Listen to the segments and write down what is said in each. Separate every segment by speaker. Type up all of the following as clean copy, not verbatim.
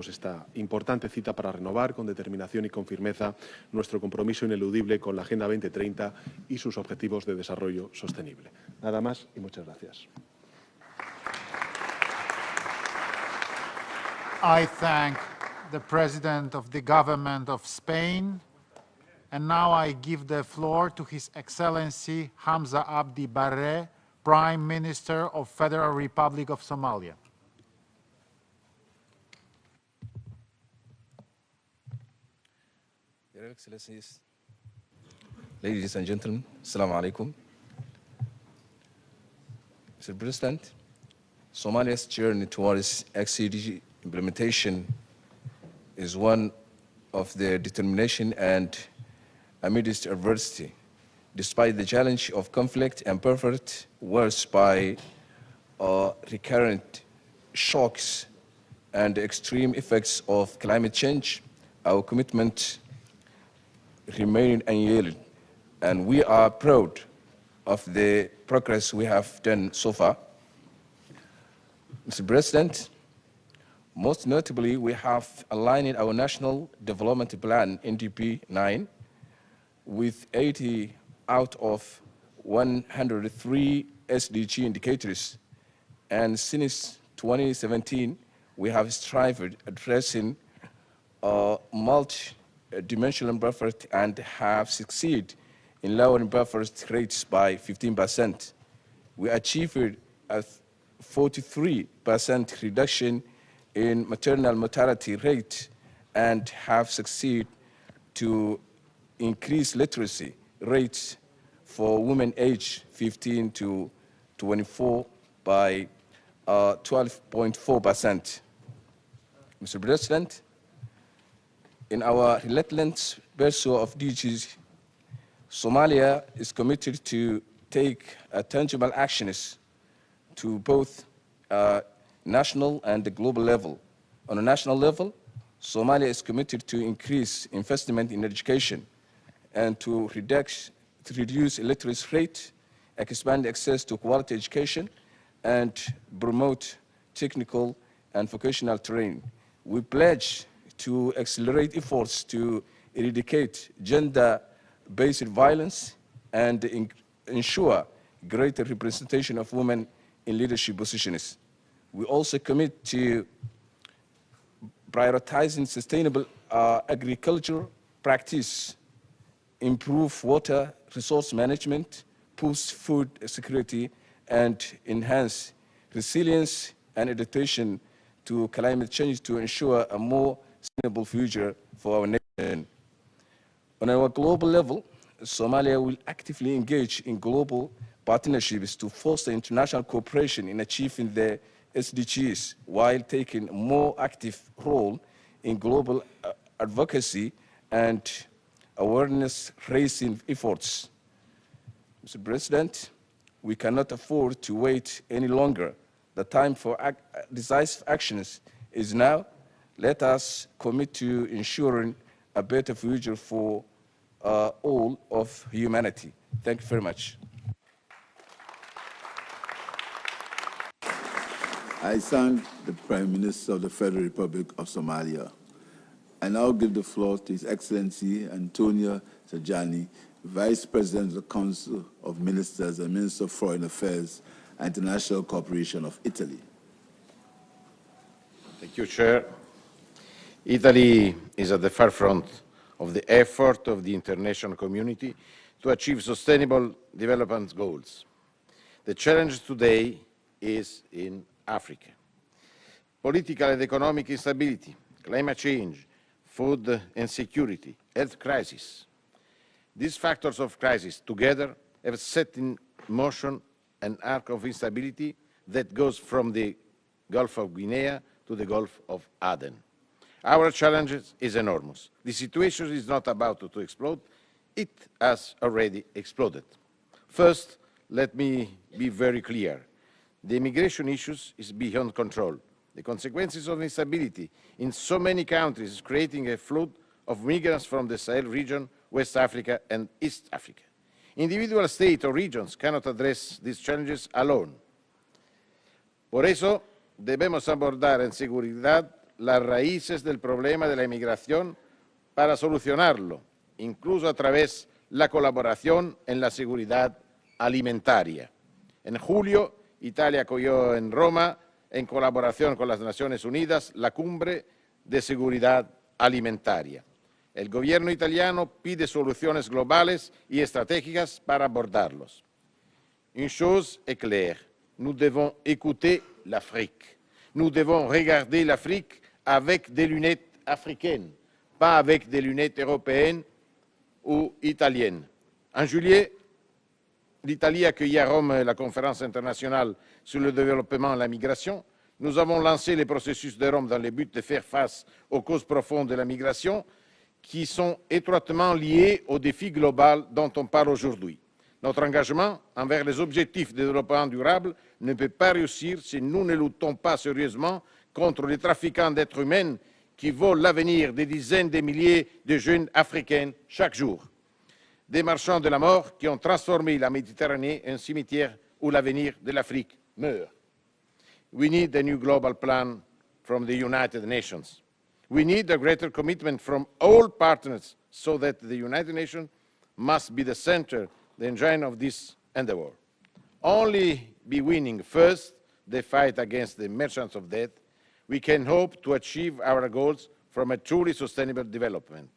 Speaker 1: esta importante cita para renovar con determinación y con firmeza nuestro compromiso ineludible con la Agenda 2030 y sus objetivos de desarrollo sostenible. Nada más y muchas gracias.
Speaker 2: I thank the President of the Government of Spain, and now I give the floor to His Excellency Hamza Abdi Barre, Prime Minister of Federal Republic of Somalia.
Speaker 3: Your Excellencies, ladies and gentlemen, Assalamu alaikum. Mr. President, Somalia's journey towards XCD implementation is one of their determination and amidst adversity, despite the challenge of conflict and pervert worse by recurrent shocks and extreme effects of climate change. Our commitment remains unyielding, and we are proud of the progress we have done so far. Mr. President, most notably, we have aligned our National Development Plan, NDP 9, with 80 out of 103 SDG indicators. And since 2017, we have strived addressing multi-dimensional buffer and have succeeded in lowering buffer rates by 15%. We achieved a 43% reduction in maternal mortality rate and have succeeded to increase literacy rates for women aged 15 to 24 by 12.4%. Mr. President, in our relentless pursuit of duties, Somalia is committed to take tangible actions to both national and the global level. On a national level, Somalia is committed to increase investment in education and to reduce illiteracy rate, expand access to quality education, and promote technical and vocational training. We pledge to accelerate efforts to eradicate gender-based violence and ensure greater representation of women in leadership positions. We also commit to prioritizing sustainable agriculture practice, improve water resource management, boost food security, and enhance resilience and adaptation to climate change to ensure a more sustainable future for our nation. On our global level, Somalia will actively engage in global partnerships to foster international cooperation in achieving the SDGs while taking a more active role in global advocacy and awareness-raising efforts. Mr. President, we cannot afford to wait any longer. The time for decisive actions is now. Let us commit to ensuring a better future for all of humanity. Thank you very much.
Speaker 4: I thank the Prime Minister of the Federal Republic of Somalia. I now give the floor to His Excellency Antonio Tajani, Vice President of the Council of Ministers and Minister of Foreign Affairs and International Cooperation of Italy.
Speaker 5: Thank you, Chair. Italy is at the forefront of the effort of the international community to achieve sustainable development goals. The challenge today is in Africa. Political and economic instability, climate change, food insecurity, health crisis. These factors of crisis together have set in motion an arc of instability that goes from the Gulf of Guinea to the Gulf of Aden. Our challenge is enormous. The situation is not about to explode. It has already exploded. First, let me be very clear. The immigration issues is beyond control. The consequences of instability in so many countries is creating a flood of migrants from the Sahel region, West Africa and East Africa. Individual states or regions cannot address these challenges alone. Por eso, debemos abordar en seguridad las raíces del problema de la inmigración para solucionarlo, incluso a través de la colaboración en la seguridad alimentaria. En julio, Italia acogió en Roma, en colaboración con las Naciones Unidas, la cumbre de seguridad alimentaria. El gobierno italiano pide soluciones globales y estratégicas para abordarlos. Une chose est claire, nous devons écouter l'Afrique. Nous devons regarder l'Afrique avec des lunettes africaines, pas avec des lunettes européennes ou italiennes. En juillet, l'Italie accueillit à Rome la conférence internationale sur le développement et la migration. Nous avons lancé le processus de Rome dans le but de faire face aux causes profondes de la migration qui sont étroitement liées au défi global dont on parle aujourd'hui. Notre engagement envers les objectifs de développement durable ne peut pas réussir si nous ne luttons pas sérieusement contre les trafiquants d'êtres humains qui volent l'avenir des dizaines de milliers de jeunes africains chaque jour. Des marchands de la mort qui ont transformé la Méditerranée en cimetière où l'avenir de l'Afrique meurt. We need a new global plan from the United Nations. We need a greater commitment from all partners so that the United Nations must be the center, the engine of this endeavor. Only by winning first the fight against the merchants of death, we can hope to achieve our goals from a truly sustainable development.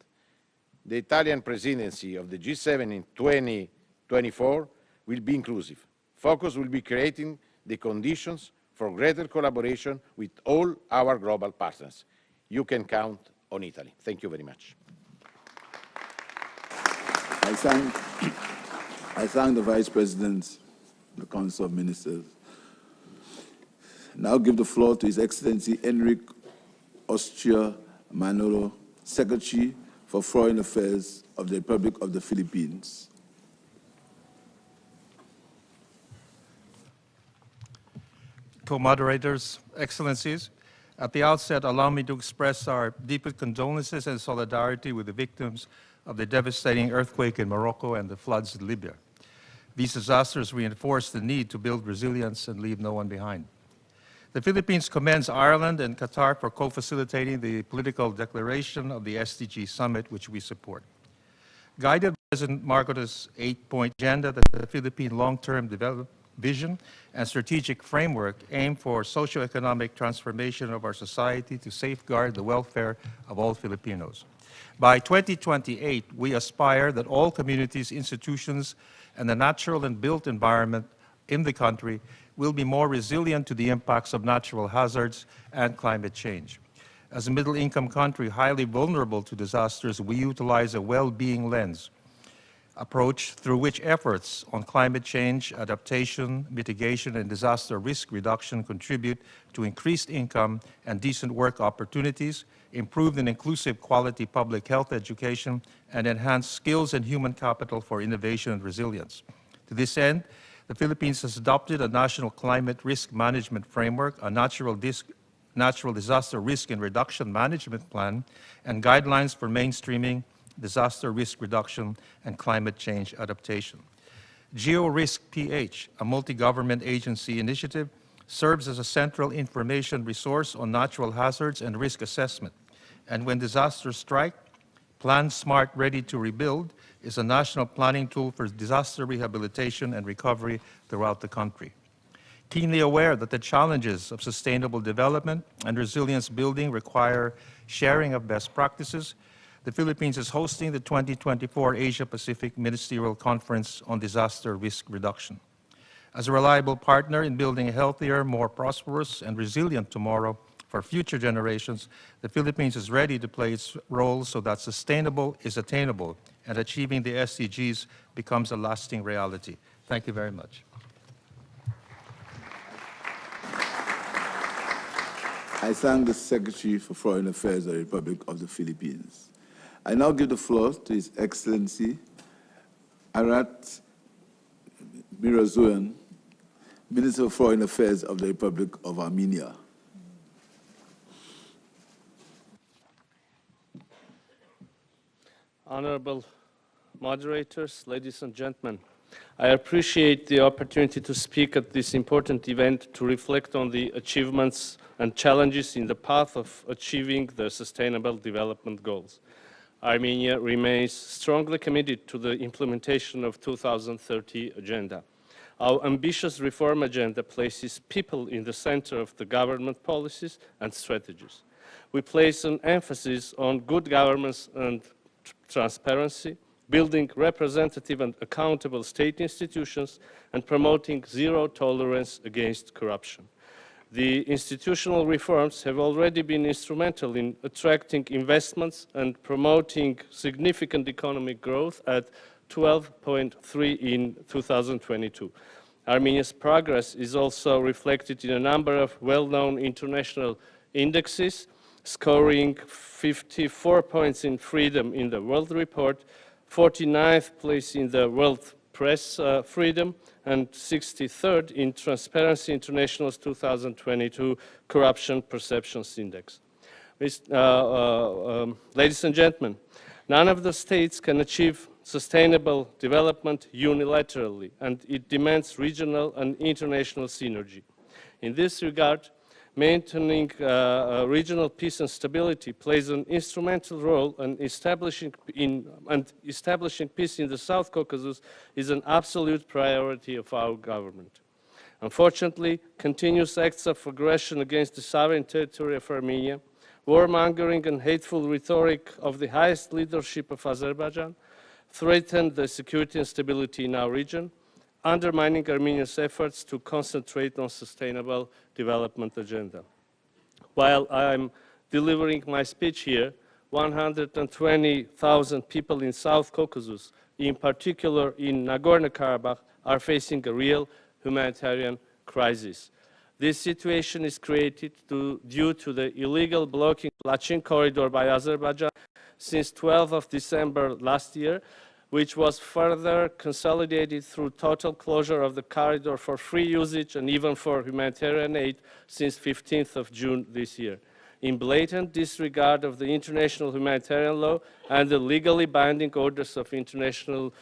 Speaker 5: The Italian presidency of the G7 in 2024 will be inclusive. Focus will be creating the conditions for greater collaboration with all our global partners. You can count on Italy. Thank you very much.
Speaker 4: I thank the Vice President, the Council of Ministers. Now give the floor to His Excellency Enrique Austria Manolo, Secretary for Foreign Affairs of the Republic of the Philippines.
Speaker 6: Co-moderators, Excellencies, at the outset, allow me to express our deepest condolences and solidarity with the victims of the devastating earthquake in Morocco and the floods in Libya. These disasters reinforce the need to build resilience and leave no one behind. The Philippines commends Ireland and Qatar for co-facilitating the political declaration of the SDG summit, which we support. Guided by President Marcos' 8-point agenda, the Philippine long-term development vision and strategic framework aim for socio-economic transformation of our society to safeguard the welfare of all Filipinos. By 2028, we aspire that all communities, institutions, and the natural and built environment in the country will be more resilient to the impacts of natural hazards and climate change. As a middle-income country highly vulnerable to disasters, we utilize a well-being lens approach through which efforts on climate change, adaptation, mitigation, and disaster risk reduction contribute to increased income and decent work opportunities, improved and inclusive quality public health education, and enhanced skills and human capital for innovation and resilience. To this end, the Philippines has adopted a national climate risk management framework, a natural disaster risk and reduction management plan, and guidelines for mainstreaming disaster risk reduction and climate change adaptation. GeoRisk PH, a multi-government agency initiative, serves as a central information resource on natural hazards and risk assessment. And when disasters strike, Plan Smart Ready to Rebuild is a national planning tool for disaster rehabilitation and recovery throughout the country. Keenly aware that the challenges of sustainable development and resilience building require sharing of best practices, the Philippines is hosting the 2024 Asia-Pacific Ministerial Conference on Disaster Risk Reduction. As a reliable partner in building a healthier, more prosperous, and resilient tomorrow for future generations, the Philippines is ready to play its role so that sustainable is attainable and achieving the SDGs becomes a lasting reality. Thank you very much.
Speaker 4: I thank the Secretary for Foreign Affairs of the Republic of the Philippines. I now give the floor to His Excellency Arat Mirazoyan, Minister of Foreign Affairs of the Republic of Armenia.
Speaker 7: Honorable moderators, ladies and gentlemen, I appreciate the opportunity to speak at this important event to reflect on the achievements and challenges in the path of achieving the Sustainable Development Goals. Armenia remains strongly committed to the implementation of 2030 Agenda. Our ambitious reform agenda places people in the center of the government policies and strategies. We place an emphasis on good governance and transparency, building representative and accountable state institutions, and promoting zero tolerance against corruption. The institutional reforms have already been instrumental in attracting investments and promoting significant economic growth at 12.3 in 2022. Armenia's progress is also reflected in a number of well-known international indexes, scoring 54 points in freedom in the World Report, 49th place in the World Press Freedom, and 63rd in Transparency International's 2022 Corruption Perceptions Index. Ladies and gentlemen, none of the states can achieve sustainable development unilaterally, and it demands regional and international synergy. In this regard, maintaining regional peace and stability plays an instrumental role, and establishing peace in the South Caucasus is an absolute priority of our government. Unfortunately, continuous acts of aggression against the sovereign territory of Armenia, warmongering and hateful rhetoric of the highest leadership of Azerbaijan threaten the security and stability in our region, undermining Armenia's efforts to concentrate on sustainable development agenda. While I'm delivering my speech here, 120,000 people in South Caucasus, in particular in Nagorno-Karabakh, are facing a real humanitarian crisis. This situation is created due to the illegal blocking Lachin corridor by Azerbaijan since 12th of December last year, which was further consolidated through total closure of the corridor for free usage and even for humanitarian aid since 15th of June this year, in blatant disregard of the international humanitarian law and the legally binding orders of International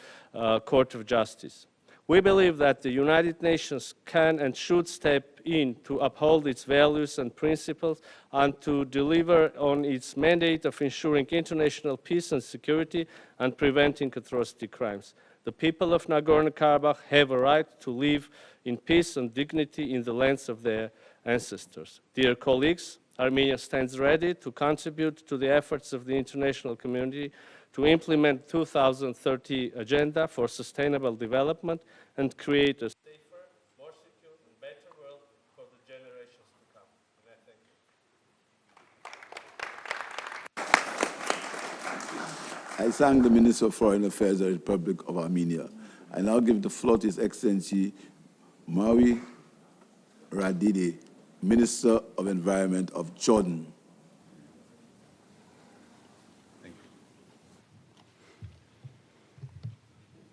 Speaker 7: Court of Justice. We believe that the United Nations can and should step in to uphold its values and principles and to deliver on its mandate of ensuring international peace and security and preventing atrocity crimes. The people of Nagorno-Karabakh have a right to live in peace and dignity in the lands of their ancestors. Dear colleagues, Armenia stands ready to contribute to the efforts of the international community to implement 2030 Agenda for Sustainable Development and create a safer, more secure and better world for the generations to come. And I thank you.
Speaker 4: I thank the Minister of Foreign Affairs of the Republic of Armenia. I now give the floor to His Excellency Mawi Radidi, Minister of Environment of Jordan.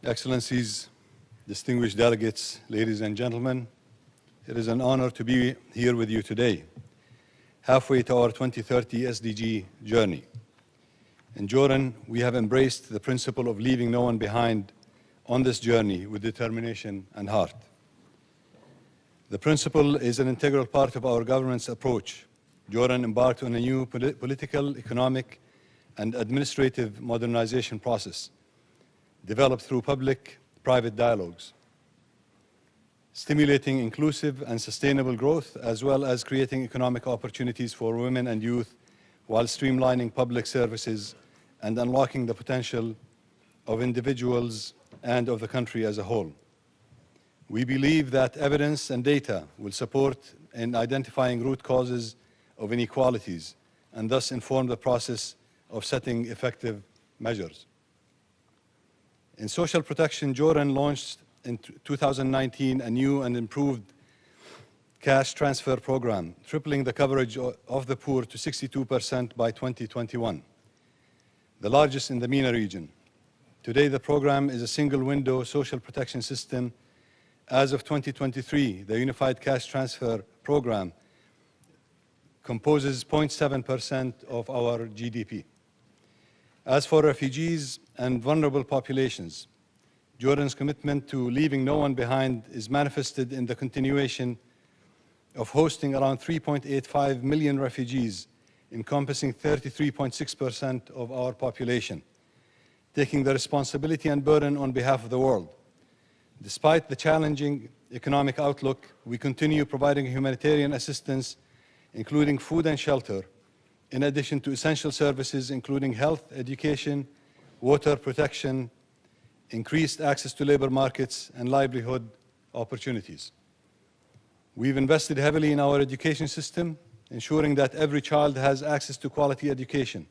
Speaker 8: Excellencies, distinguished delegates, ladies and gentlemen, it is an honor to be here with you today, halfway to our 2030 SDG journey. In Jordan, we have embraced the principle of leaving no one behind on this journey with determination and heart. The principle is an integral part of our government's approach. Jordan embarked on a new political, economic, and administrative modernization process developed through public-private dialogues, stimulating inclusive and sustainable growth, as well as creating economic opportunities for women and youth, while streamlining public services and unlocking the potential of individuals and of the country as a whole. We believe that evidence and data will support in identifying root causes of inequalities and thus inform the process of setting effective measures. In social protection, Jordan launched in 2019 a new and improved cash transfer program, tripling the coverage of the poor to 62% by 2021, the largest in the MENA region. Today, the program is a single-window social protection system. As of 2023, the Unified Cash Transfer Program composes 0.7% of our GDP. As for refugees and vulnerable populations, Jordan's commitment to leaving no one behind is manifested in the continuation of hosting around 3.85 million refugees, encompassing 33.6% of our population, taking the responsibility and burden on behalf of the world. Despite the challenging economic outlook, we continue providing humanitarian assistance, including food and shelter, in addition to essential services including health, education, water protection, increased access to labor markets, and livelihood opportunities. We've invested heavily in our education system, ensuring that every child has access to quality education.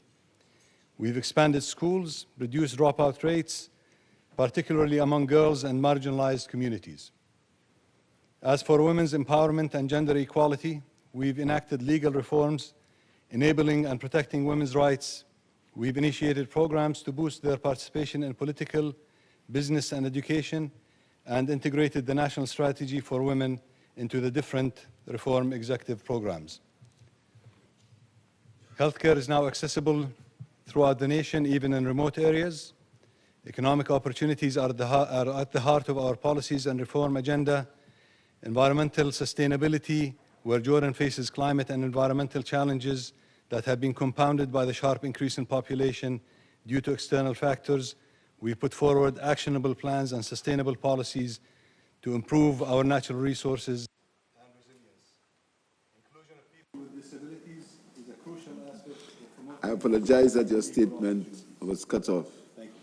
Speaker 8: We've expanded schools, reduced dropout rates, particularly among girls and marginalized communities. As for women's empowerment and gender equality, we've enacted legal reforms enabling and protecting women's rights. We've initiated programs to boost their participation in political, business, and education, and integrated the National Strategy for Women into the different reform executive programs. Healthcare is now accessible throughout the nation, even in remote areas. Economic opportunities are at the heart of our policies and reform agenda. Environmental sustainability, where Jordan faces climate and environmental challenges that have been compounded by the sharp increase in population due to external factors, we put forward actionable plans and sustainable policies to improve our natural resources and resilience. Inclusion of people with disabilities is a crucial aspect of promoting...
Speaker 4: I apologize that your statement was cut off.
Speaker 8: Thank you.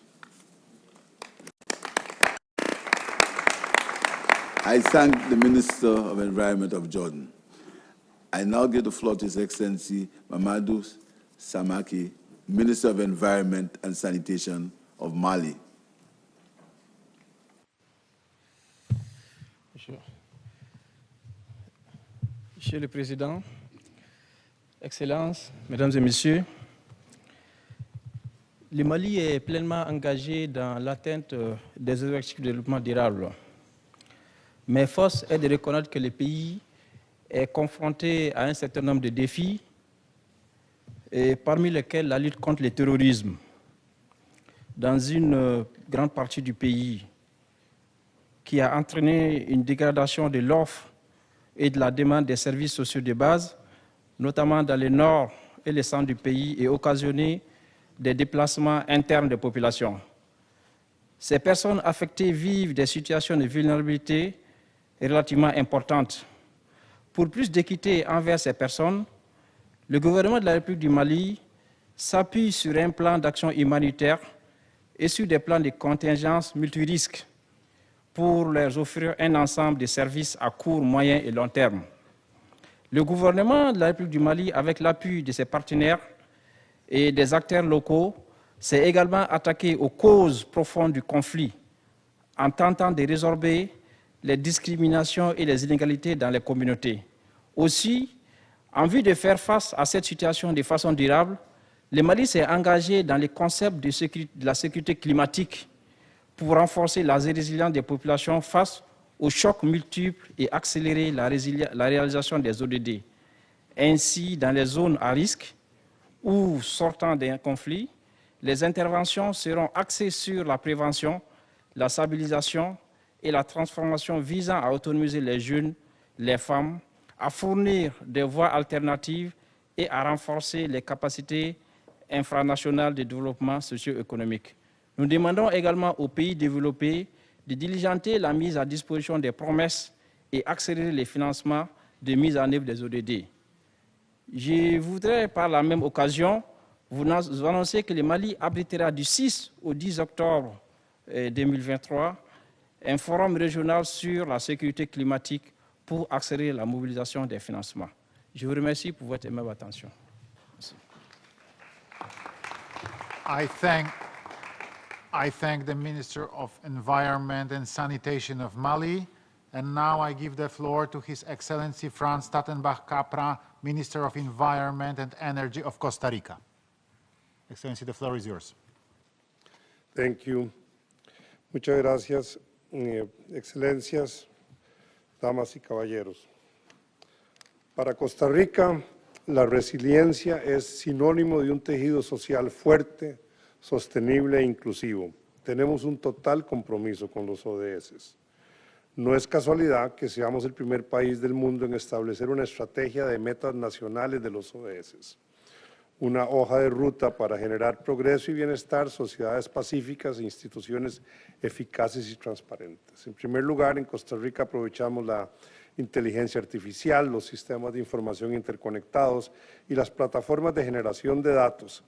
Speaker 4: I thank the Minister of Environment of Jordan. I now give the floor to His Excellency Mamadou Samaki, Minister of Environment and Sanitation of Mali.
Speaker 9: Monsieur le Président, Excellences, Mesdames et Messieurs, le Mali est pleinement engagé dans l'atteinte des objectifs de développement durable. Mais force est de reconnaître que le pays est confronté à un certain nombre de défis, et parmi lesquels la lutte contre le terrorisme. Dans une grande partie du pays, qui a entraîné une dégradation de l'offre et de la demande des services sociaux de base, notamment dans le nord et le centre du pays, et occasionné des déplacements internes des populations. Ces personnes affectées vivent des situations de vulnérabilité relativement importantes. Pour plus d'équité envers ces personnes, le gouvernement de la République du Mali s'appuie sur un plan d'action humanitaire et sur des plans de contingence multirisques pour leur offrir un ensemble de services à court, moyen et long terme. Le gouvernement de la République du Mali, avec l'appui de ses partenaires et des acteurs locaux, s'est également attaqué aux causes profondes du conflit en tentant de résorber les discriminations et les inégalités dans les communautés. Aussi, en vue de faire face à cette situation de façon durable, le Mali s'est engagé dans les concepts de la sécurité climatique pour renforcer la résilience des populations face aux chocs multiples et accélérer la réalisation des ODD. Ainsi, dans les zones à risque ou sortant d'un conflit, les interventions seront axées sur la prévention, la stabilisation et la transformation visant à autonomiser les jeunes, les femmes, à fournir des voies alternatives et à renforcer les capacités infranationales de développement socio-économique. Nous demandons également aux pays développés de diligenter la mise à disposition des promesses et accélérer les financements de mise en œuvre des ODD. Je voudrais par la même occasion vous annoncer que le Mali abritera du 6 au 10 octobre 2023 un forum régional sur la sécurité climatique pour accélérer la mobilisation des financements. Je vous remercie pour votre aimable attention. Merci.
Speaker 2: I thank the Minister of Environment and Sanitation of Mali, and now I give the floor to His Excellency Franz Tattenbach-Capra, Minister of Environment and Energy of Costa Rica. Excellency, the floor is yours.
Speaker 10: Thank you. Muchas gracias, Excelencias, damas y caballeros. Para Costa Rica, la resiliencia es sinónimo de un tejido social fuerte, sostenible e inclusivo. Tenemos un total compromiso con los ODS. No es casualidad que seamos el primer país del mundo en establecer una estrategia de metas nacionales de los ODS, una hoja de ruta para generar progreso y bienestar, sociedades pacíficas e instituciones eficaces y transparentes. En primer lugar, en Costa Rica aprovechamos la inteligencia artificial, los sistemas de información interconectados y las plataformas de generación de datos.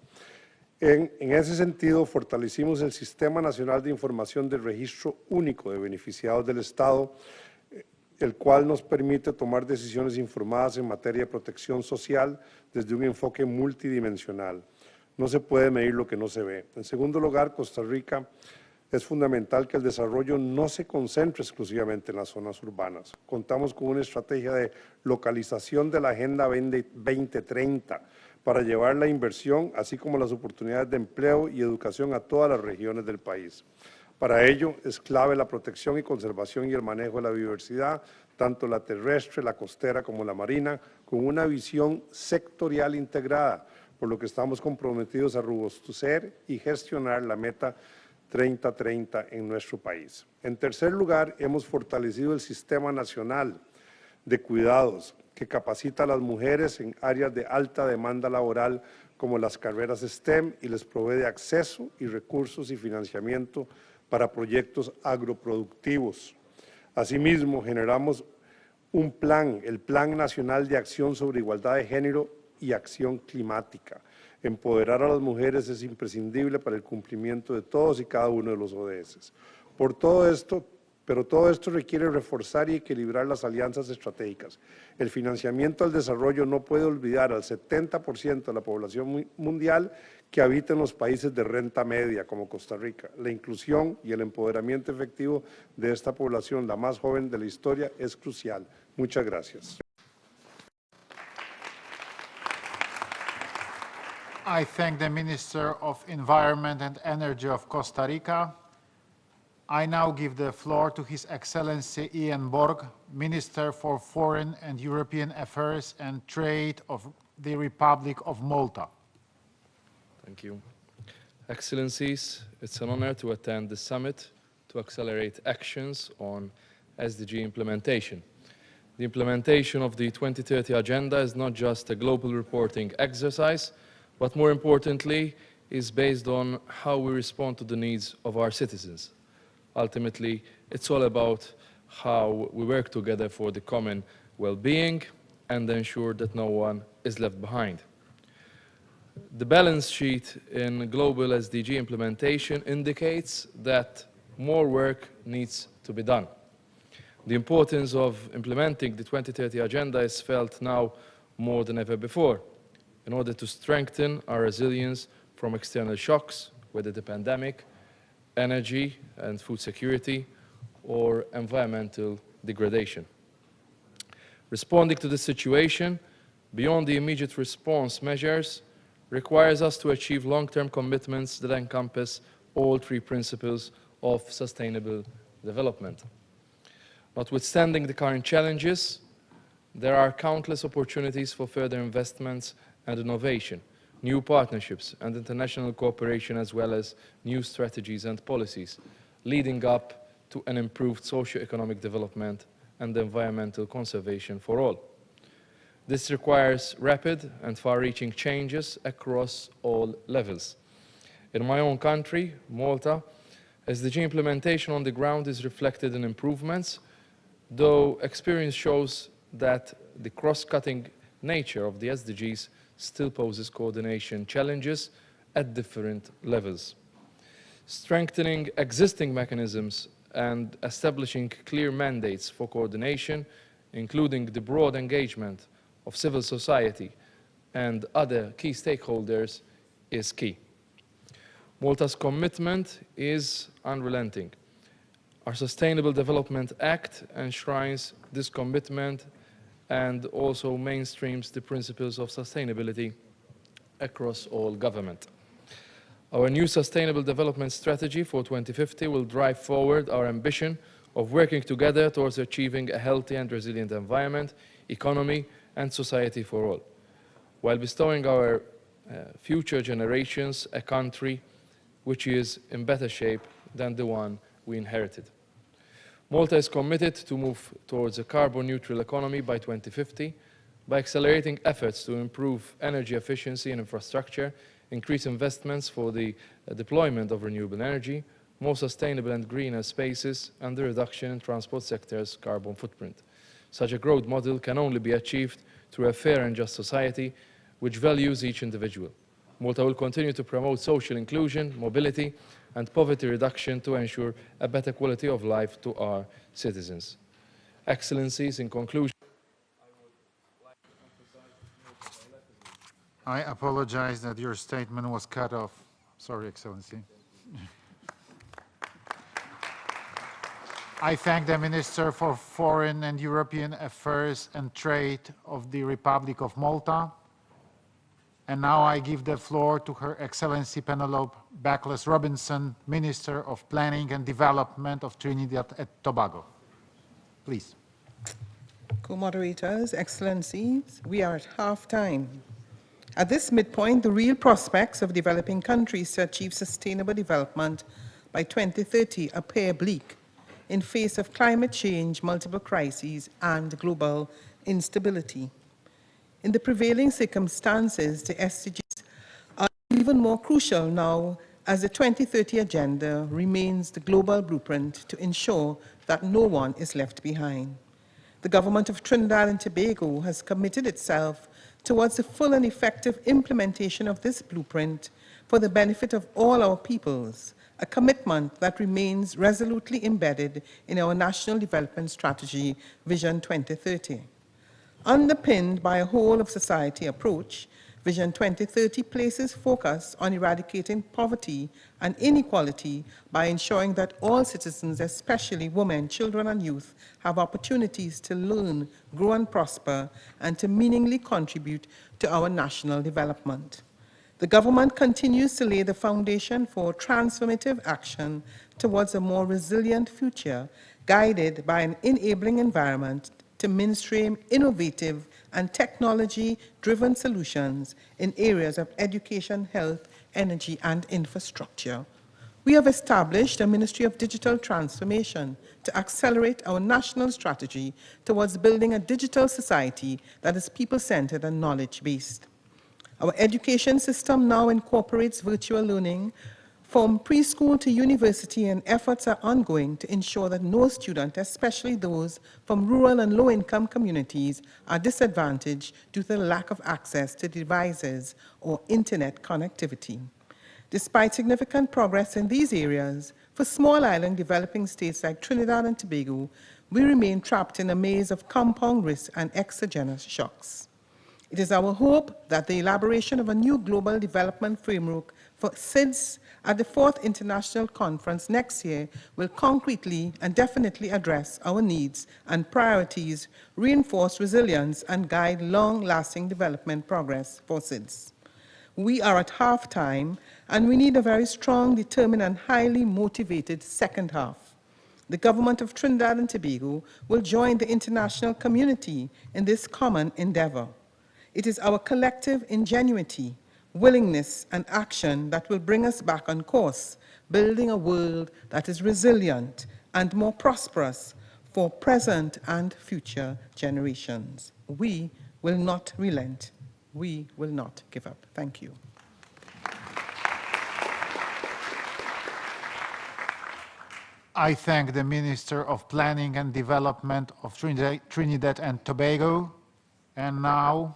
Speaker 10: En ese sentido, fortalecimos el Sistema Nacional de Información del Registro Único de Beneficiados del Estado, el cual nos permite tomar decisiones informadas en materia de protección social desde un enfoque multidimensional. No se puede medir lo que no se ve. En segundo lugar, Costa Rica es fundamental que el desarrollo no se concentre exclusivamente en las zonas urbanas. Contamos con una estrategia de localización de la Agenda 2030 para llevar la inversión, así como las oportunidades de empleo y educación a todas las regiones del país. Para ello es clave la protección y conservación y el manejo de la biodiversidad, tanto la terrestre, la costera como la marina, con una visión sectorial integrada, por lo que estamos comprometidos a robustecer y gestionar la meta 3030 en nuestro país. En tercer lugar, hemos fortalecido el Sistema Nacional de Cuidados, que capacita a las mujeres en áreas de alta demanda laboral como las carreras STEM y les provee de acceso y recursos y financiamiento para proyectos agroproductivos. Asimismo, generamos un plan, el Plan Nacional de Acción sobre Igualdad de Género y Acción Climática. Empoderar a las mujeres es imprescindible para el cumplimiento de todos y cada uno de los ODS. Pero todo esto requiere reforzar y equilibrar las alianzas estratégicas. El financiamiento al desarrollo no puede olvidar al 70% de la población mundial que habita en los países de renta media, como Costa Rica. La inclusión y el empoderamiento efectivo de esta población, la más joven de la historia, es crucial. Muchas gracias.
Speaker 2: I thank the Minister of Environment and Energy of Costa Rica. I now give the floor to His Excellency Ian Borg, Minister for Foreign and European Affairs and Trade of the Republic of Malta.
Speaker 11: Thank you. Excellencies, it's an honor to attend the summit to accelerate actions on SDG implementation. The implementation of the 2030 Agenda is not just a global reporting exercise, but more importantly, is based on how we respond to the needs of our citizens. Ultimately, it's all about how we work together for the common well-being and ensure that no one is left behind. The balance sheet in global SDG implementation indicates that more work needs to be done. The importance of implementing the 2030 Agenda is felt now more than ever before in order to strengthen our resilience from external shocks, whether the pandemic, energy and food security, or environmental degradation. Responding to the situation beyond the immediate response measures requires us to achieve long-term commitments that encompass all three principles of sustainable development. Notwithstanding the current challenges, there are countless opportunities for further investments and innovation, new partnerships and international cooperation, as well as new strategies and policies, leading up to an improved socio-economic development and environmental conservation for all. This requires rapid and far-reaching changes across all levels. In my own country, Malta, SDG implementation on the ground is reflected in improvements, though experience shows that the cross-cutting nature of the SDGs still poses coordination challenges at different levels. Strengthening existing mechanisms and establishing clear mandates for coordination, including the broad engagement of civil society and other key stakeholders, is key. Malta's commitment is unrelenting. Our Sustainable Development Act enshrines this commitment and also mainstreams the principles of sustainability across all government. Our new Sustainable Development Strategy for 2050 will drive forward our ambition of working together towards achieving a healthy and resilient environment, economy, and society for all, while bestowing our future generations a country which is in better shape than the one we inherited. Malta is committed to move towards a carbon-neutral economy by 2050 by accelerating efforts to improve energy efficiency and infrastructure, increase investments for the deployment of renewable energy, more sustainable and greener spaces, and the reduction in transport sector's carbon footprint. Such a growth model can only be achieved through a fair and just society which values each individual. Malta will continue to promote social inclusion, mobility, and poverty reduction to ensure a better quality of life to our citizens. Excellencies, in conclusion,
Speaker 2: I apologize that your statement was cut off. Sorry, Excellency. I thank the Minister for Foreign and European Affairs and Trade of the Republic of Malta. And now I give the floor to Her Excellency Penelope Backless-Robinson, Minister of Planning and Development of Trinidad and Tobago. Please.
Speaker 12: Co-moderators, Excellencies, we are at half-time. At this midpoint, the real prospects of developing countries to achieve sustainable development by 2030 appear bleak in face of climate change, multiple crises, and global instability. In the prevailing circumstances, the SDGs are even more crucial now as the 2030 agenda remains the global blueprint to ensure that no one is left behind. The government of Trinidad and Tobago has committed itself towards the full and effective implementation of this blueprint for the benefit of all our peoples, a commitment that remains resolutely embedded in our National Development Strategy, Vision 2030. Underpinned by a whole-of-society approach, Vision 2030 places focus on eradicating poverty and inequality by ensuring that all citizens, especially women, children, and youth, have opportunities to learn, grow, and prosper, and to meaningfully contribute to our national development. The government continues to lay the foundation for transformative action towards a more resilient future, guided by an enabling environment to mainstream innovative and technology-driven solutions in areas of education, health, energy, and infrastructure. We have established a Ministry of Digital Transformation to accelerate our national strategy towards building a digital society that is people-centered and knowledge-based. Our education system now incorporates virtual learning from preschool to university, and efforts are ongoing to ensure that no student, especially those from rural and low-income communities, are disadvantaged due to the lack of access to devices or internet connectivity. Despite significant progress in these areas, for small island developing states like Trinidad and Tobago, we remain trapped in a maze of compound risks and exogenous shocks. It is our hope that the elaboration of a new global development framework for SIDS at the 4th International Conference next year will concretely and definitely address our needs and priorities, reinforce resilience, and guide long-lasting development progress for SIDS. We are at half-time, and we need a very strong, determined, and highly motivated second half. The government of Trinidad and Tobago will join the international community in this common endeavor. It is our collective ingenuity, willingness, and action that will bring us back on course, building a world that is resilient and more prosperous for present and future generations. We will not relent. We will not give up. Thank you.
Speaker 2: I thank the Minister of Planning and Development of Trinidad and Tobago. And now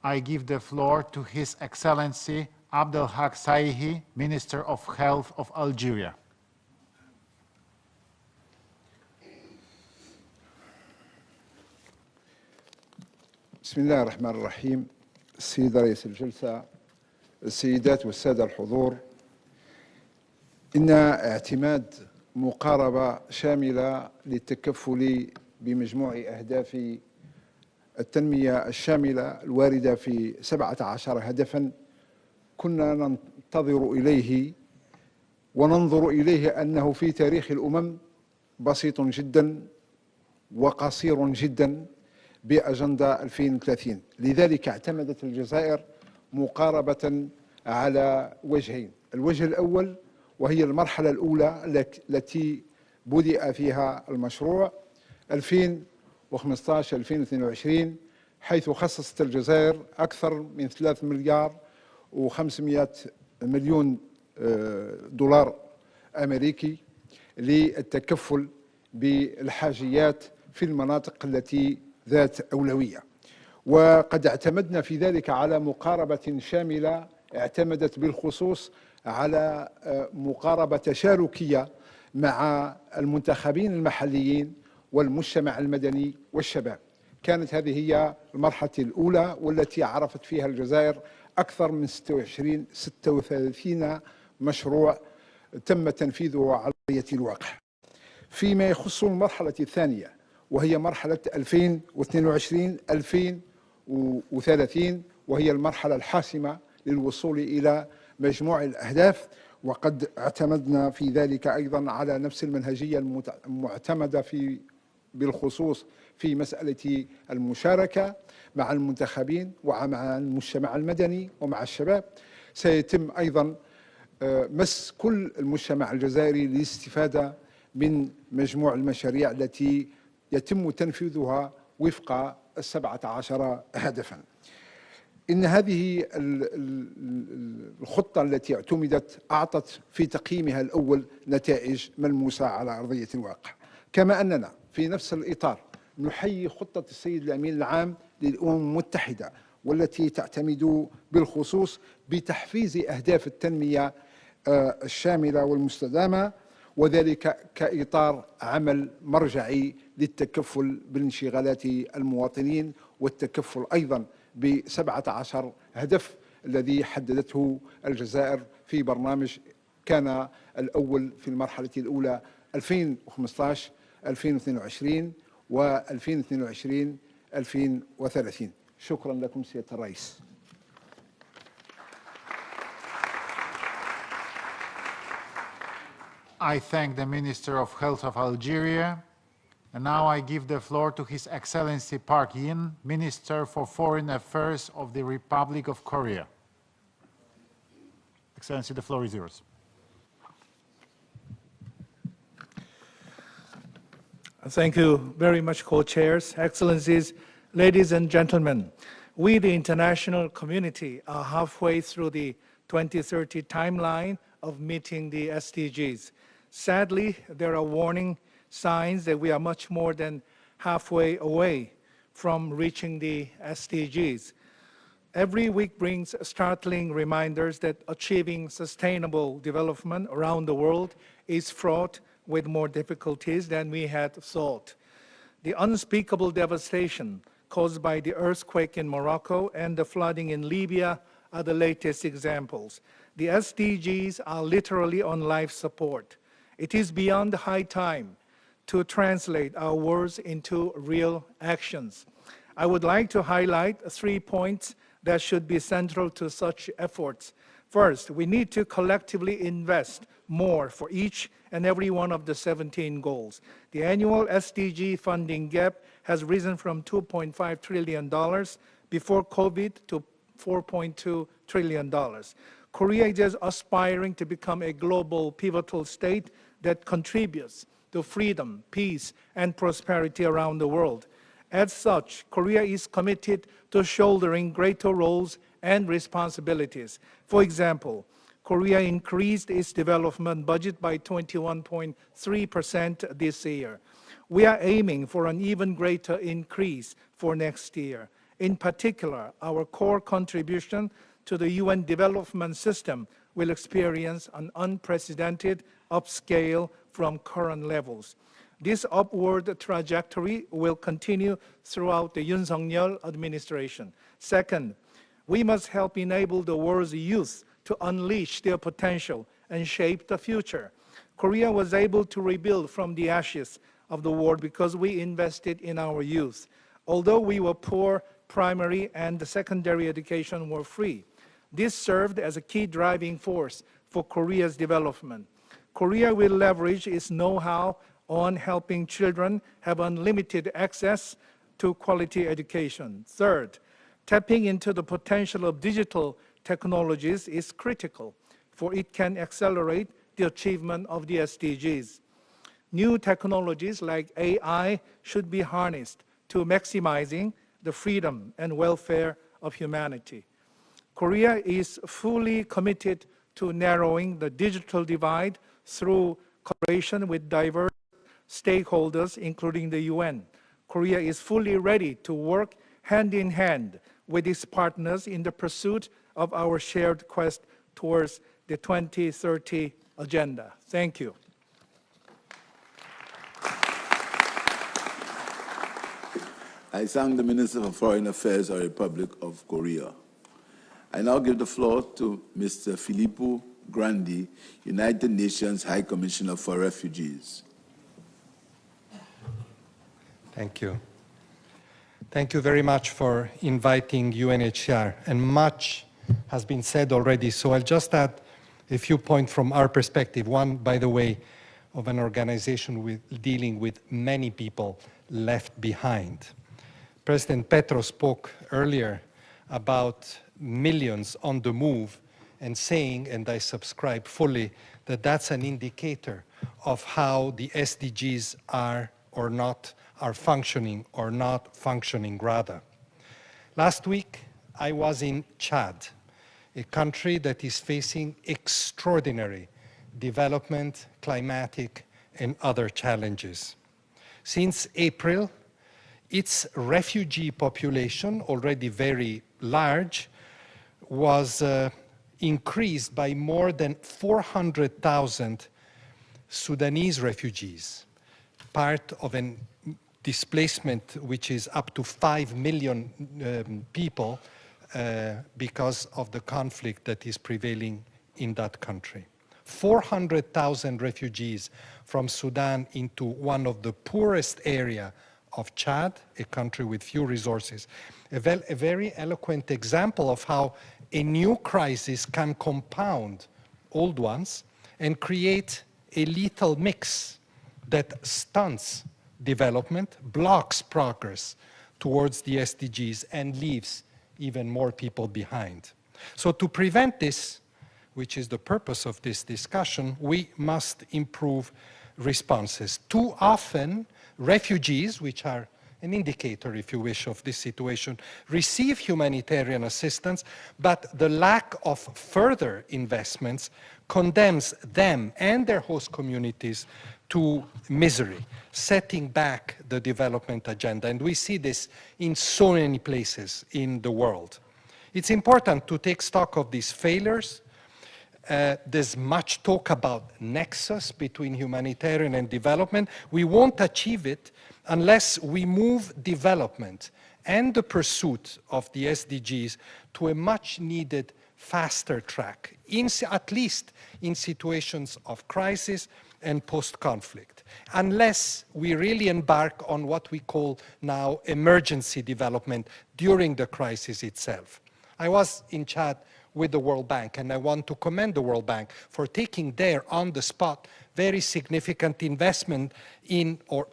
Speaker 2: I give the floor to His Excellency Abdelhak Saihi, Minister of Health of Algeria.
Speaker 13: بسم الله الرحمن الرحيم. السيد رئيس الجلسة، السيدات والسادة الحضور، إن اعتماد مقاربة شاملة للتكفل بمجموع أهداف التنمية الشاملة الواردة في 17 هدفاً كنا ننتظر إليه وننظر إليه أنه في تاريخ الأمم بسيط جداً وقصير جداً بأجندة 2030. لذلك اعتمدت الجزائر مقاربة على وجهين. الوجه الأول وهي المرحلة الأولى التي بدأ فيها المشروع 2015-2022، حيث خصصت الجزائر أكثر من 3 مليار و500 مليون دولار أمريكي للتكفل بالحاجيات في المناطق التي ذات أولوية. وقد اعتمدنا في ذلك على مقاربة شاملة اعتمدت بالخصوص على مقاربة تشاركية مع المنتخبين المحليين والمجتمع المدني والشباب. كانت هذه هي المرحلة الأولى والتي عرفت فيها الجزائر أكثر من 36 مشروع تم تنفيذه على أرضية الواقع. فيما يخص المرحلة الثانية وهي مرحلة 2022-2030، وهي المرحلة الحاسمة للوصول إلى مجموع الأهداف، وقد اعتمدنا في ذلك أيضا على نفس المنهجية المعتمدة بالخصوص في مسألة المشاركة مع المنتخبين ومع المجتمع المدني ومع الشباب. سيتم أيضا مس كل المجتمع الجزائري للاستفادة من مجموع المشاريع التي يتم تنفيذها وفق 17 هدفا. إن هذه الخطة التي اعتمدت أعطت في تقييمها الأول نتائج ملموسة على أرضية الواقع، كما أننا في نفس الإطار نحيي خطة السيد الأمين العام للأمم المتحدة والتي تعتمد بالخصوص بتحفيز أهداف التنمية الشاملة والمستدامة، وذلك كإطار عمل مرجعي للتكفل بالانشغالات المواطنين والتكفل أيضا ب17 هدف الذي حددته الجزائر في برنامج كان الأول في المرحلة الأولى 2015 2022 و2022 2030. شكرا لكم سيادة الرئيس.
Speaker 2: I thank the Minister of Health of Algeria, and now I give the floor to His Excellency Park Yin, Minister for Foreign Affairs of the Republic of Korea. Excellency, the floor is yours.
Speaker 14: Thank you very much, co-chairs, excellencies, ladies and gentlemen. We, the international community, are halfway through the 2030 timeline of meeting the SDGs. Sadly, there are warning signs that we are much more than halfway away from reaching the SDGs. Every week brings startling reminders that achieving sustainable development around the world is fraught with more difficulties than we had thought. The unspeakable devastation caused by the earthquake in Morocco and the flooding in Libya are the latest examples. The SDGs are literally on life support. It is beyond high time to translate our words into real actions. I would like to highlight 3 points that should be central to such efforts. First, we need to collectively invest more for each and every one of the 17 goals. The annual SDG funding gap has risen from $2.5 trillion before COVID to $4.2 trillion. Korea is aspiring to become a global pivotal state that contributes to freedom, peace, and prosperity around the world. As such, Korea is committed to shouldering greater roles and responsibilities. For example, Korea increased its development budget by 21.3% this year. We are aiming for an even greater increase for next year. In particular, our core contribution to the UN development system will experience an unprecedented upscale from current levels. This upward trajectory will continue throughout the Yoon Suk-yeol administration. Second, we must help enable the world's youth to unleash their potential and shape the future. Korea was able to rebuild from the ashes of the war because we invested in our youth. Although we were poor, primary and secondary education were free. This served as a key driving force for Korea's development. Korea will leverage its know-how on helping children have unlimited access to quality education. Third, tapping into the potential of digital technologies is critical, for it can accelerate the achievement of the SDGs. New technologies like AI should be harnessed to maximizing the freedom and welfare of humanity. Korea is fully committed to narrowing the digital divide through collaboration with diverse stakeholders, including the UN. Korea is fully ready to work hand in hand with its partners in the pursuit of our shared quest towards the 2030 agenda. Thank you.
Speaker 4: I thank the Minister for Foreign Affairs of the Republic of Korea. I now give the floor to Mr. Filippo Grandi, United Nations High Commissioner for Refugees.
Speaker 15: Thank you. Thank you very much for inviting UNHCR, and much has been said already, so I'll just add a few points from our perspective. One, by the way, of an organization dealing with many people left behind. President Petro spoke earlier about millions on the move and saying, and I subscribe fully, that that's an indicator of how the SDGs are or not, are functioning or not functioning rather. Last week, I was in Chad, a country that is facing extraordinary development, climatic, and other challenges. Since April, its refugee population, already very large, was increased by more than 400,000 Sudanese refugees, part of a displacement which is up to 5 million people because of the conflict that is prevailing in that country. 400,000 refugees from Sudan into one of the poorest areas of Chad, a country with few resources. A very eloquent example of how a new crisis can compound old ones and create a lethal mix that stunts development, blocks progress towards the SDGs, and leaves even more people behind. So to prevent this, which is the purpose of this discussion, we must improve responses. Too often, refugees, which are an indicator, if you wish, of this situation, receive humanitarian assistance, but the lack of further investments condemns them and their host communities to misery, setting back the development agenda. And we see this in so many places in the world. It's important to take stock of these failures. There's much talk about nexus between humanitarian and development. We won't achieve it unless we move development and the pursuit of the SDGs to a much needed faster track, at least in situations of crisis and post-conflict, unless we really embark on what we call now emergency development during the crisis itself. I was in Chad with the World Bank, and I want to commend the World Bank for taking there on the spot very significant investment in, or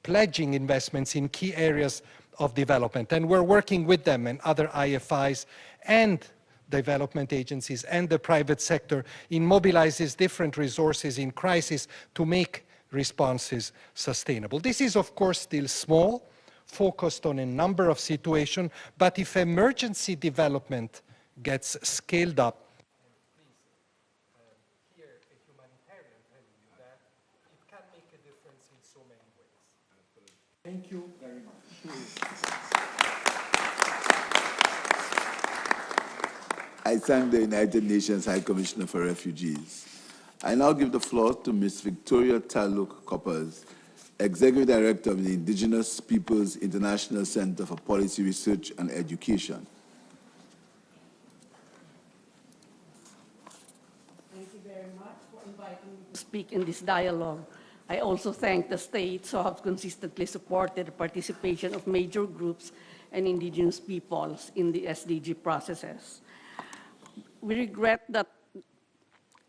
Speaker 15: pledging investments in key areas of development. And we're working with them and other IFIs and development agencies and the private sector in mobilizing different resources in crisis to make responses sustainable. This is, of course, still small, focused on a number of situations, but if emergency development gets scaled up, here a humanitarian telling you that it can make a difference in so many ways. Thank you very much.
Speaker 4: I thank the United Nations High Commissioner for Refugees. I now give the floor to Ms. Victoria Taluk Koppers, Executive Director of the Indigenous Peoples International Center for Policy Research and Education.
Speaker 16: Thank you very much for inviting me to speak in this dialogue. I also thank the states who have consistently supported the participation of major groups and indigenous peoples in the SDG processes. We regret that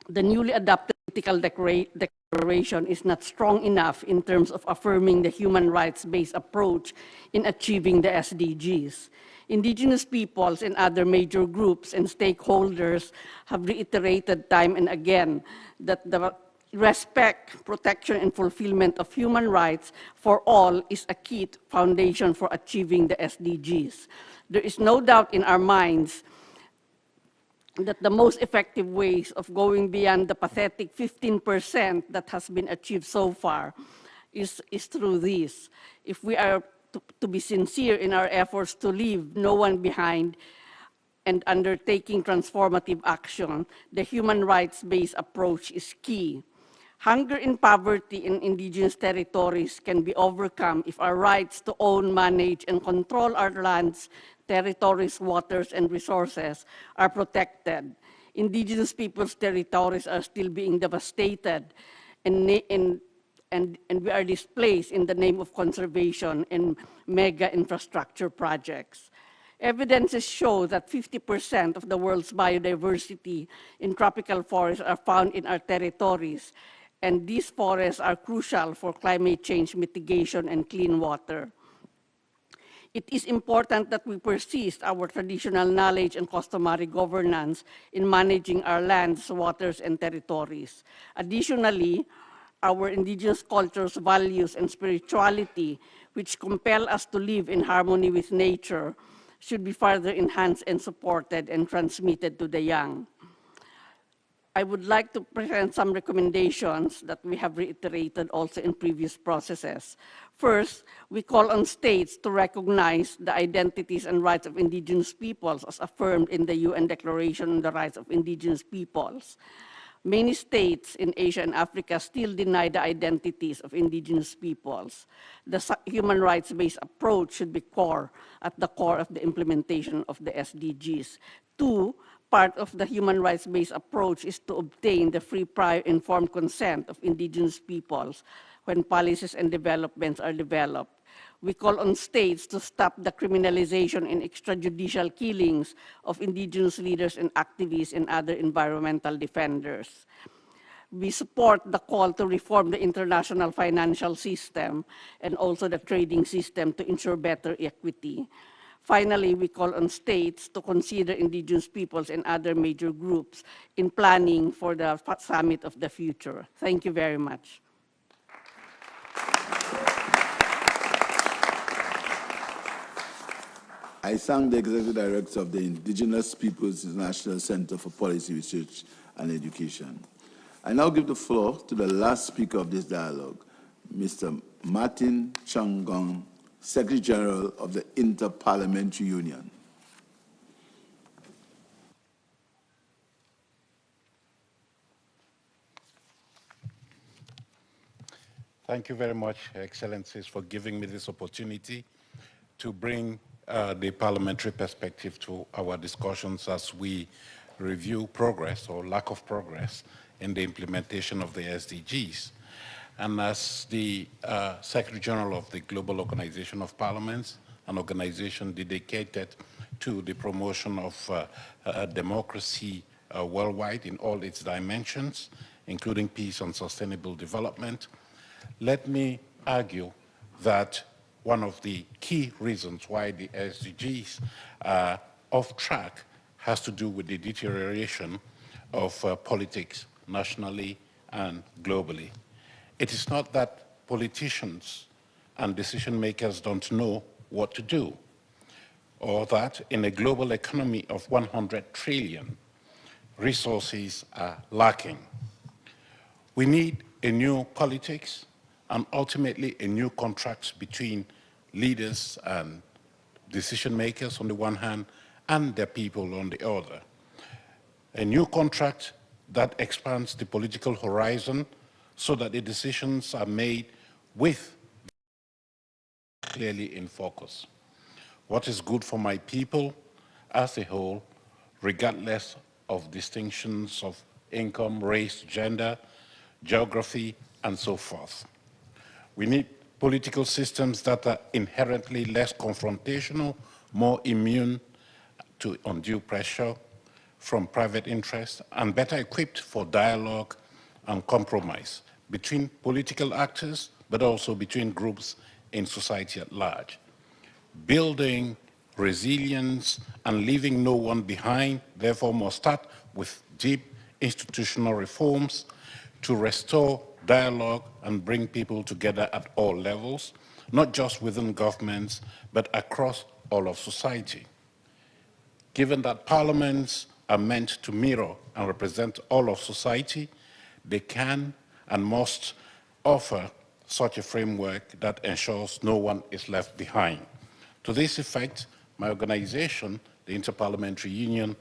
Speaker 16: the newly adopted political declaration is not strong enough in terms of affirming the human rights-based approach in achieving the SDGs. Indigenous peoples and other major groups and stakeholders have reiterated time and again that the respect, protection, and fulfillment of human rights for all is a key foundation for achieving the SDGs. There is no doubt in our minds that the most effective ways of going beyond the pathetic 15% that has been achieved so far is through this. If we are to be sincere in our efforts to leave no one behind and undertaking transformative action, the human rights-based approach is key. Hunger and poverty in indigenous territories can be overcome if our rights to own, manage, and control our lands, territories, waters, and resources are protected. Indigenous peoples' territories are still being devastated, and we are displaced in the name of conservation and mega infrastructure projects. Evidences show that 50% of the world's biodiversity in tropical forests are found in our territories, and these forests are crucial for climate change mitigation and clean water. It is important that we persist our traditional knowledge and customary governance in managing our lands, waters, and territories. Additionally, our indigenous cultures, values, and spirituality, which compel us to live in harmony with nature, should be further enhanced and supported and transmitted to the young. I would like to present some recommendations that we have reiterated also in previous processes. First, we call on states to recognize the identities and rights of indigenous peoples as affirmed in the UN Declaration on the Rights of Indigenous Peoples. Many states in Asia and Africa still deny the identities of indigenous peoples. The human rights-based approach should be at the core of the implementation of the SDGs. Two, part of the human rights-based approach is to obtain the free, prior, informed consent of indigenous peoples when policies and developments are developed. We call on states to stop the criminalization and extrajudicial killings of indigenous leaders and activists and other environmental defenders. We support the call to reform the international financial system and also the trading system to ensure better equity. Finally, we call on states to consider indigenous peoples and other major groups in planning for the summit of the future. Thank you very much.
Speaker 4: I thank the Executive Director of the Indigenous Peoples International Center for Policy Research and Education. I now give the floor to the last speaker of this dialogue, Mr. Martin Changong, Secretary General of the Inter-Parliamentary Union.
Speaker 5: Thank you very much, Excellencies, for giving me this opportunity to bring the parliamentary perspective to our discussions as we review progress or lack of progress in the implementation of the SDGs. And as the Secretary General of the Global Organization of Parliaments, an organization dedicated to the promotion of democracy worldwide in all its dimensions, including peace and sustainable development, let me argue that one of the key reasons why the SDGs are off track has to do with the deterioration of politics nationally and globally. It is not that politicians and decision makers don't know what to do, or that in a global economy of 100 trillion, resources are lacking. We need a new politics and ultimately a new contract between leaders and decision makers on the one hand and their people on the other. A new contract that expands the political horizon so that the decisions are made with clearly in focus. What is good for my people as a whole, regardless of distinctions of income, race, gender, geography, and so forth. We need political systems that are inherently less confrontational, more immune to undue pressure from private interests, and better equipped for dialogue and compromise between political actors, but also between groups in society at large. Building resilience and leaving no one behind, therefore, must start with deep institutional reforms
Speaker 17: to restore dialogue and bring people together at all levels, not just within governments, but across all of society. Given that parliaments are meant to mirror and represent all of society, they can and must offer such a framework that ensures no one is left behind. To this effect, my organization, the Interparliamentary Union,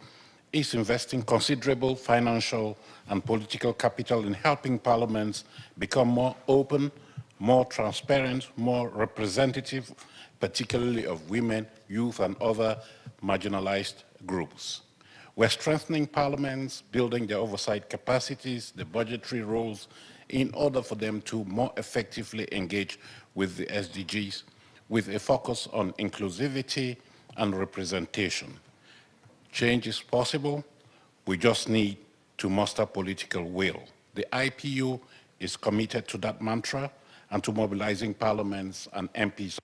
Speaker 17: is investing considerable financial and political capital in helping parliaments become more open, more transparent, more representative, particularly of women, youth, and other marginalized groups. We're strengthening parliaments, building their oversight capacities, the budgetary roles, in order for them to more effectively engage with the SDGs, with a focus on inclusivity and representation. Change is possible. We just need to muster political will. The IPU is committed to that mantra and to mobilizing parliaments and MPs.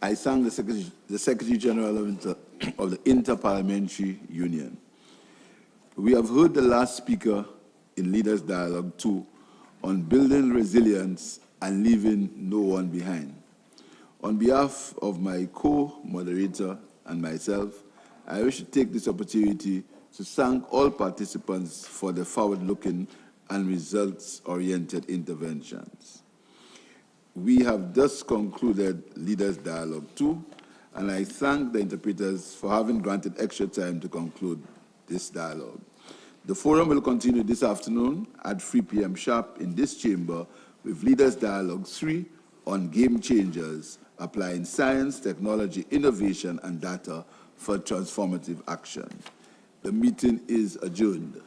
Speaker 4: I thank the Secretary General of the Interparliamentary Union. We have heard the last speaker in Leaders Dialogue 2 on building resilience and leaving no one behind. On behalf of my co-moderator and myself, I wish to take this opportunity to thank all participants for their forward-looking and results-oriented interventions. We have just concluded Leaders Dialogue 2, and I thank the interpreters for having granted extra time to conclude this dialogue. The forum will continue this afternoon at 3 p.m. sharp in this chamber with Leaders Dialogue 3 on game changers, applying science, technology, innovation, and data for transformative action. The meeting is adjourned.